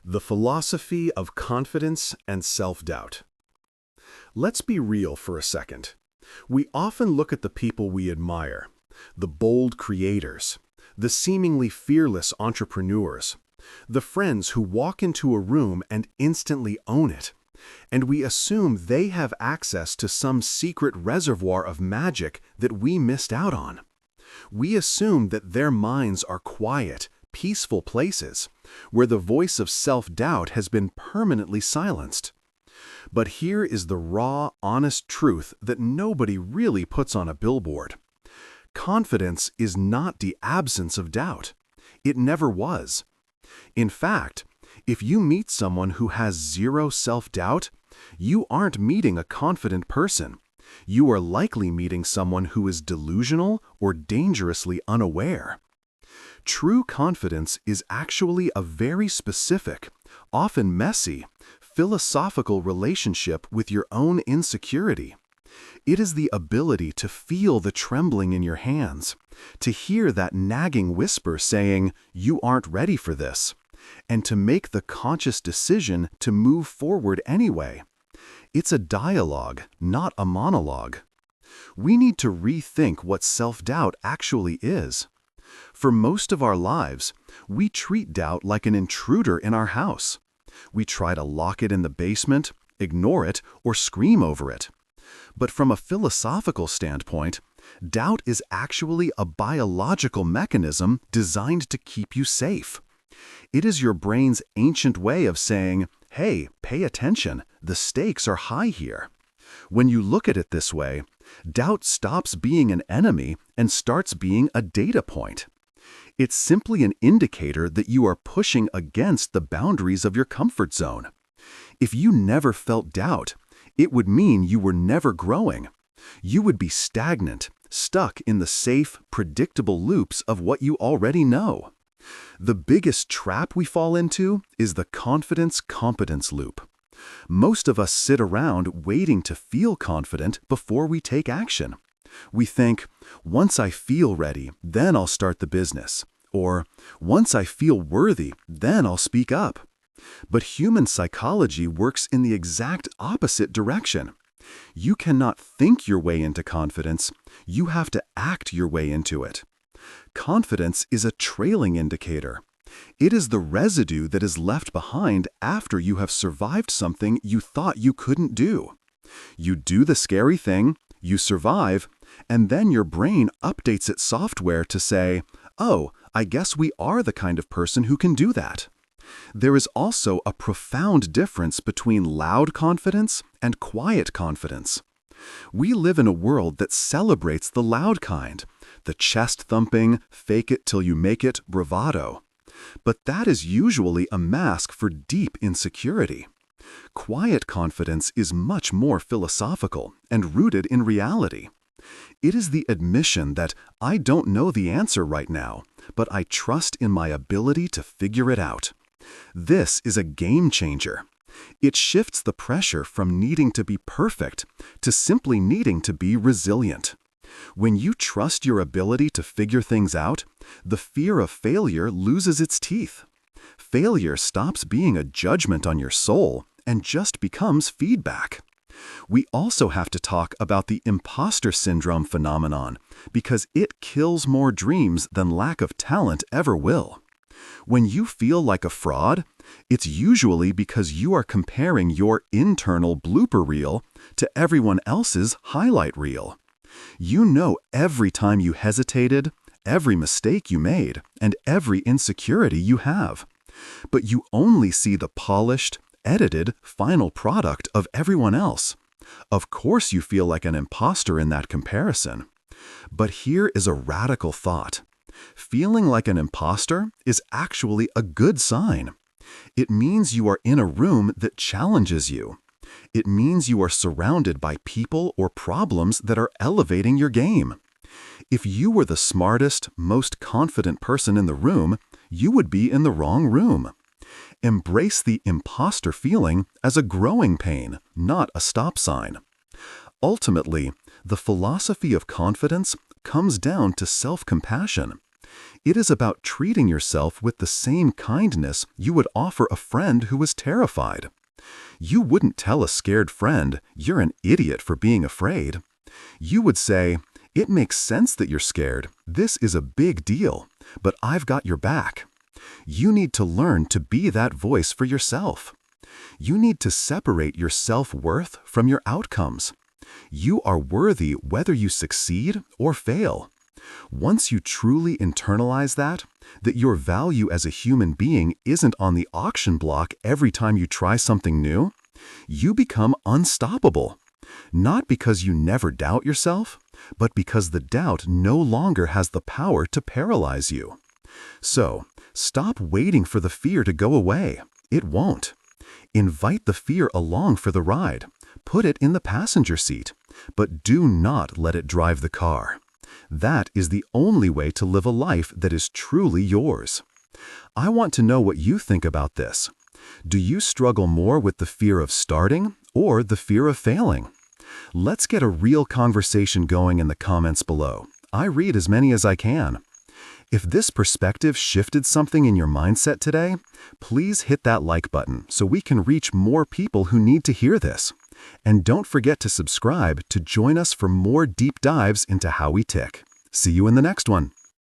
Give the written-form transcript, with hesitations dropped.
The philosophy of confidence and self-doubt. Let's be real for a second. We often look at the people we admire, the bold creators, the seemingly fearless entrepreneurs, the friends who walk into a room and instantly own it, and we assume they have access to some secret reservoir of magic that we missed out on. We assume that their minds are quiet, peaceful places, where the voice of self-doubt has been permanently silenced. But here is the raw, honest truth that nobody really puts on a billboard. Confidence is not the absence of doubt. It never was. In fact, if you meet someone who has zero self-doubt, you aren't meeting a confident person. You are likely meeting someone who is delusional or dangerously unaware. True confidence is actually a very specific, often messy, philosophical relationship with your own insecurity. It is the ability to feel the trembling in your hands, to hear that nagging whisper saying, "You aren't ready for this," and to make the conscious decision to move forward anyway. It's a dialogue, not a monologue. We need to rethink what self-doubt actually is. For most of our lives, we treat doubt like an intruder in our house. We try to lock it in the basement, ignore it, or scream over it. But from a philosophical standpoint, doubt is actually a biological mechanism designed to keep you safe. It is your brain's ancient way of saying, "Hey, pay attention, the stakes are high here." When you look at it this way, doubt stops being an enemy and starts being a data point. It's simply an indicator that you are pushing against the boundaries of your comfort zone. If you never felt doubt, it would mean you were never growing. You would be stagnant, stuck in the safe, predictable loops of what you already know. The biggest trap we fall into is the confidence-competence loop. Most of us sit around waiting to feel confident before we take action. We think, once I feel ready, then I'll start the business. Or, once I feel worthy, then I'll speak up. But human psychology works in the exact opposite direction. You cannot think your way into confidence, you have to act your way into it. Confidence is a trailing indicator. It is the residue that is left behind after you have survived something you thought you couldn't do. You do the scary thing, you survive, and then your brain updates its software to say, "Oh, I guess we are the kind of person who can do that." There is also a profound difference between loud confidence and quiet confidence. We live in a world that celebrates the loud kind, the chest-thumping, fake-it-till-you-make-it bravado. But that is usually a mask for deep insecurity. Quiet confidence is much more philosophical and rooted in reality. It is the admission that I don't know the answer right now, but I trust in my ability to figure it out. This is a game changer. It shifts the pressure from needing to be perfect to simply needing to be resilient. When you trust your ability to figure things out, the fear of failure loses its teeth. Failure stops being a judgment on your soul and just becomes feedback. We also have to talk about the imposter syndrome phenomenon because it kills more dreams than lack of talent ever will. When you feel like a fraud, it's usually because you are comparing your internal blooper reel to everyone else's highlight reel. You know every time you hesitated, every mistake you made, and every insecurity you have. But you only see the polished, edited, final product of everyone else. Of course you feel like an imposter in that comparison. But here is a radical thought. Feeling like an imposter is actually a good sign. It means you are in a room that challenges you. It means you are surrounded by people or problems that are elevating your game. If you were the smartest, most confident person in the room, you would be in the wrong room. Embrace the imposter feeling as a growing pain, not a stop sign. Ultimately, the philosophy of confidence comes down to self-compassion. It is about treating yourself with the same kindness you would offer a friend who is terrified. You wouldn't tell a scared friend, "You're an idiot for being afraid." You would say, "It makes sense that you're scared. This is a big deal, but I've got your back." You need to learn to be that voice for yourself. You need to separate your self-worth from your outcomes. You are worthy whether you succeed or fail. Once you truly internalize that your value as a human being isn't on the auction block every time you try something new, you become unstoppable. Not because you never doubt yourself, but because the doubt no longer has the power to paralyze you. So, stop waiting for the fear to go away. It won't. Invite the fear along for the ride. Put it in the passenger seat, but do not let it drive the car. That is the only way to live a life that is truly yours. I want to know what you think about this. Do you struggle more with the fear of starting or the fear of failing? Let's get a real conversation going in the comments below. I read as many as I can. If this perspective shifted something in your mindset today, please hit that like button so we can reach more people who need to hear this. And don't forget to subscribe to join us for more deep dives into how we tick. See you in the next one.